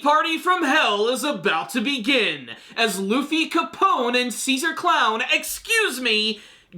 party from hell is about to begin as Luffy, Capone, and Caesar Clown,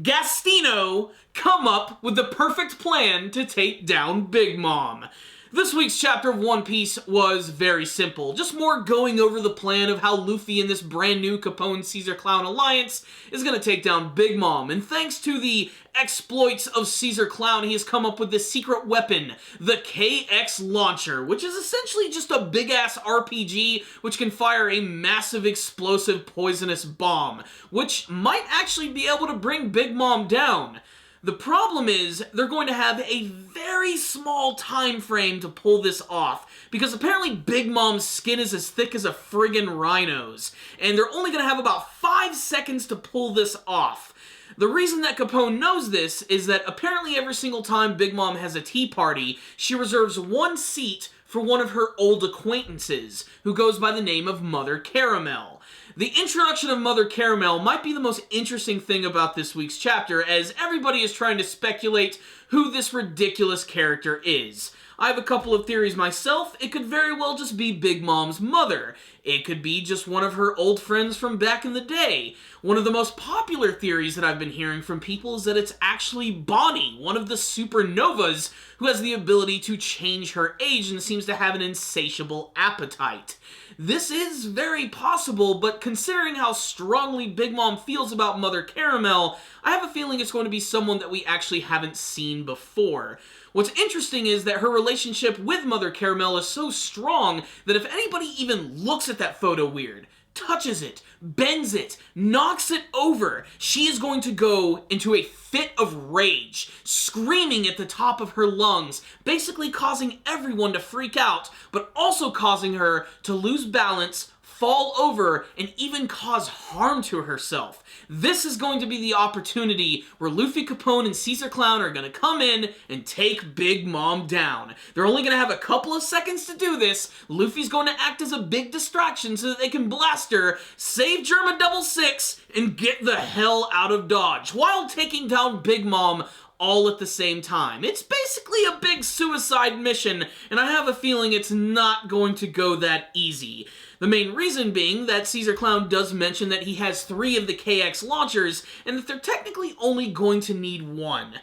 Gastino, come up with the perfect plan to take down Big Mom. This week's chapter of One Piece was very simple, just more going over the plan of how Luffy and this brand new Capone-Caesar Clown alliance is going to take down Big Mom, and thanks to the exploits of Caesar Clown, he has come up with this secret weapon, the KX Launcher, which is essentially just a big-ass RPG which can fire a massive explosive poisonous bomb, which might actually be able to bring Big Mom down. The problem is, they're going to have a very small time frame to pull this off, because apparently Big Mom's skin is as thick as a friggin' rhino's, and they're only going to have about 5 seconds to pull this off. The reason that Capone knows this is that apparently every single time Big Mom has a tea party, she reserves one seat for one of her old acquaintances, who goes by the name of Mother Caramel. The introduction of Mother Caramel might be the most interesting thing about this week's chapter, as everybody is trying to speculate who this ridiculous character is. I have a couple of theories myself. It could very well just be Big Mom's mother. It could be just one of her old friends from back in the day. One of the most popular theories that I've been hearing from people is that it's actually Bonnie, one of the supernovas who has the ability to change her age and seems to have an insatiable appetite. This is very possible, but considering how strongly Big Mom feels about Mother Caramel, I have a feeling it's going to be someone that we actually haven't seen before. What's interesting is that her relationship with Mother Caramel is so strong that if anybody even looks at that photo weird, touches it, bends it, knocks it over, she is going to go into a fit of rage, screaming at the top of her lungs, basically causing everyone to freak out, but also causing her to lose balance, fall over, and even cause harm to herself. This is going to be the opportunity where Luffy, Capone, and Caesar Clown are going to come in and take Big Mom down. They're only going to have a couple of seconds to do this. Luffy's going to act as a big distraction so that they can blast her, save Germa 66, and get the hell out of Dodge, while taking down Big Mom all at the same time. It's basically a big suicide mission, and I have a feeling it's not going to go that easy. The main reason being that Caesar Clown does mention that he has 3 of the KX launchers, and that they're technically only going to need 1.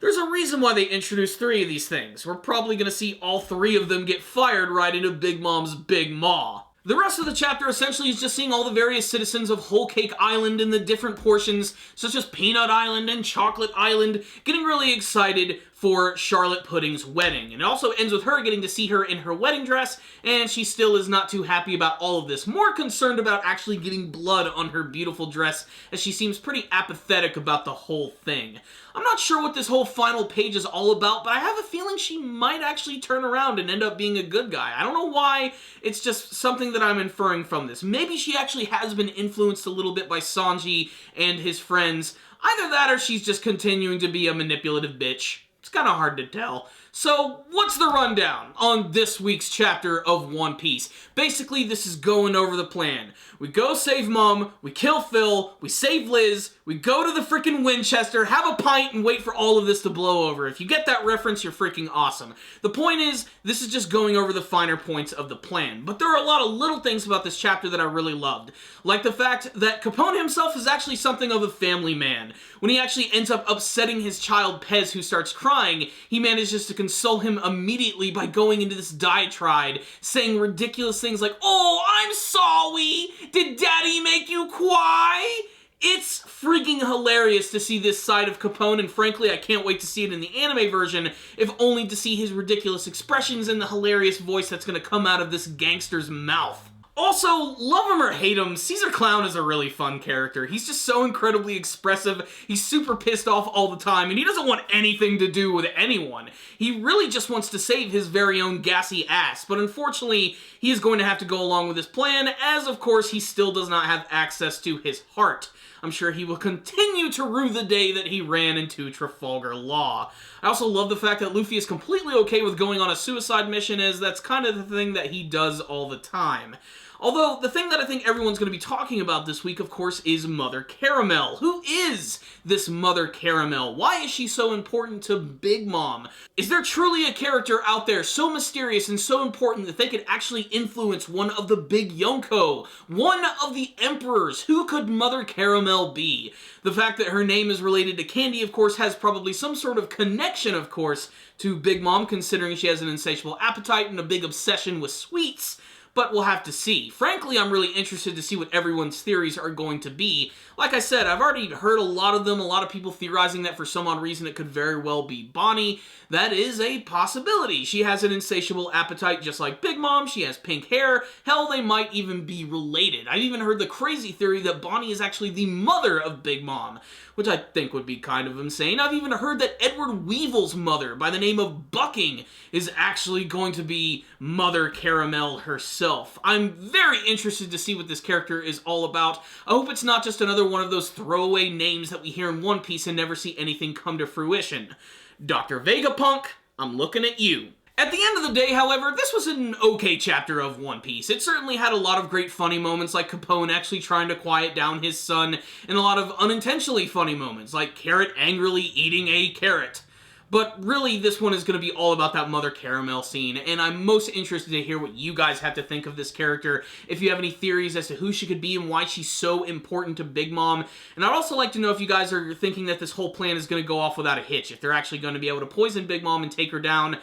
There's a reason why they introduced 3 of these things. We're probably going to see all 3 of them get fired right into Big Mom's big maw. The rest of the chapter essentially is just seeing all the various citizens of Whole Cake Island in the different portions, such as Peanut Island and Chocolate Island, getting really excited for Charlotte Pudding's wedding. And it also ends with her getting to see her in her wedding dress, and she still is not too happy about all of this. More concerned about actually getting blood on her beautiful dress, as she seems pretty apathetic about the whole thing. I'm not sure what this whole final page is all about, but I have a feeling she might actually turn around and end up being a good guy. I don't know why, it's just something that I'm inferring from this. Maybe she actually has been influenced a little bit by Sanji and his friends. Either that or she's just continuing to be a manipulative bitch. It's kind of hard to tell. So, what's the rundown on this week's chapter of One Piece? Basically, this is going over the plan. We go save Mom, we kill Phil, we save Liz, we go to the freaking Winchester, have a pint, and wait for all of this to blow over. If you get that reference, you're freaking awesome. The point is, this is just going over the finer points of the plan. But there are a lot of little things about this chapter that I really loved. Like the fact that Capone himself is actually something of a family man. When he actually ends up upsetting his child Pez, who starts crying, he manages to console him immediately by going into this diatribe, saying ridiculous things like, "Oh, I'm sorry! Did Daddy make you cry?" It's freaking hilarious to see this side of Capone, and frankly, I can't wait to see it in the anime version, if only to see his ridiculous expressions and the hilarious voice that's going to come out of this gangster's mouth. Also, love him or hate him, Caesar Clown is a really fun character. He's just so incredibly expressive, he's super pissed off all the time, and he doesn't want anything to do with anyone. He really just wants to save his very own gassy ass, but unfortunately, he is going to have to go along with his plan, as of course he still does not have access to his heart. I'm sure he will continue to rue the day that he ran into Trafalgar Law. I also love the fact that Luffy is completely okay with going on a suicide mission, as that's kind of the thing that he does all the time. Although, the thing that I think everyone's going to be talking about this week, of course, is Mother Caramel. Who is this Mother Caramel? Why is she so important to Big Mom? Is there truly a character out there so mysterious and so important that they could actually influence one of the big Yonko? One of the emperors? Who could Mother Caramel be? The fact that her name is related to candy, of course, has probably some sort of connection, of course, to Big Mom, considering she has an insatiable appetite and a big obsession with sweets. But we'll have to see. Frankly, I'm really interested to see what everyone's theories are going to be. Like I said, I've already heard a lot of them, a lot of people theorizing that for some odd reason it could very well be Bonnie. That is a possibility. She has an insatiable appetite just like Big Mom, she has pink hair, hell, they might even be related. I've even heard the crazy theory that Bonnie is actually the mother of Big Mom, which I think would be kind of insane. I've even heard that Edward Weevil's mother, by the name of Bucking, is actually going to be Mother Caramel herself. I'm very interested to see what this character is all about. I hope it's not just another one of those throwaway names that we hear in One Piece and never see anything come to fruition. Dr. Vegapunk, I'm looking at you. At the end of the day, however, this was an okay chapter of One Piece. It certainly had a lot of great funny moments, like Capone actually trying to quiet down his son, and a lot of unintentionally funny moments, like Carrot angrily eating a carrot. But really, this one is going to be all about that Mother Caramel scene, and I'm most interested to hear what you guys have to think of this character, if you have any theories as to who she could be and why she's so important to Big Mom. And I'd also like to know if you guys are thinking that this whole plan is going to go off without a hitch, if they're actually going to be able to poison Big Mom and take her down.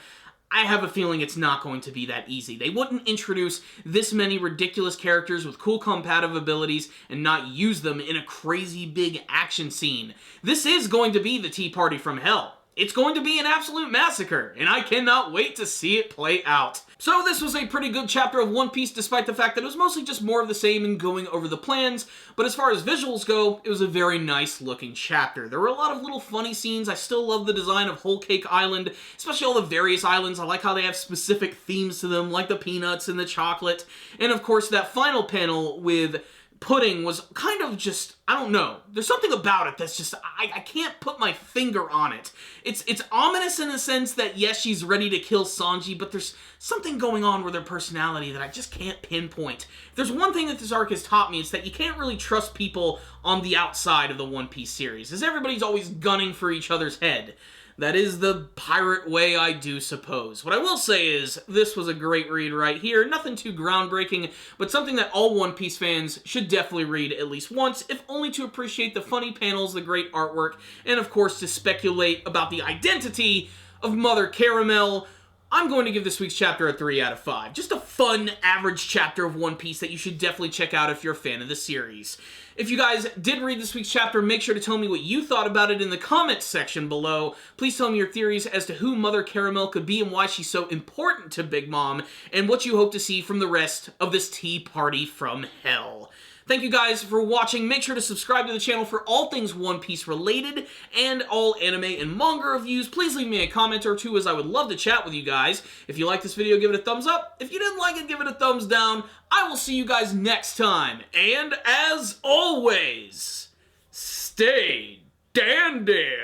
I have a feeling it's not going to be that easy. They wouldn't introduce this many ridiculous characters with cool combative abilities and not use them in a crazy big action scene. This is going to be the Tea Party from Hell. It's going to be an absolute massacre, and I cannot wait to see it play out. So this was a pretty good chapter of One Piece, despite the fact that it was mostly just more of the same and going over the plans, but as far as visuals go, it was a very nice looking chapter. There were a lot of little funny scenes. I still love the design of Whole Cake Island, especially all the various islands. I like how they have specific themes to them, like the peanuts and the chocolate, and of course that final panel with Pudding was kind of just, I don't know, there's something about it that's just, I can't put my finger on it. It's ominous in the sense that, yes, she's ready to kill Sanji, but there's something going on with her personality that I just can't pinpoint. If there's one thing that this arc has taught me, it's that you can't really trust people on the outside of the One Piece series, as everybody's always gunning for each other's head. That is the pirate way, I do suppose. What I will say is, this was a great read right here. Nothing too groundbreaking, but something that all One Piece fans should definitely read at least once, if only to appreciate the funny panels, the great artwork, and of course to speculate about the identity of Mother Caramel. I'm going to give this week's chapter a 3 out of 5. Just a fun, average chapter of One Piece that you should definitely check out if you're a fan of the series. If you guys did read this week's chapter, make sure to tell me what you thought about it in the comments section below. Please tell me your theories as to who Mother Caramel could be and why she's so important to Big Mom, and what you hope to see from the rest of this Tea Party from Hell. Thank you guys for watching. Make sure to subscribe to the channel for all things One Piece related and all anime and manga reviews. Please leave me a comment or two, as I would love to chat with you guys. If you like this video, give it a thumbs up. If you didn't like it, give it a thumbs down. I will see you guys next time. And as always, stay dandy,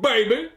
baby.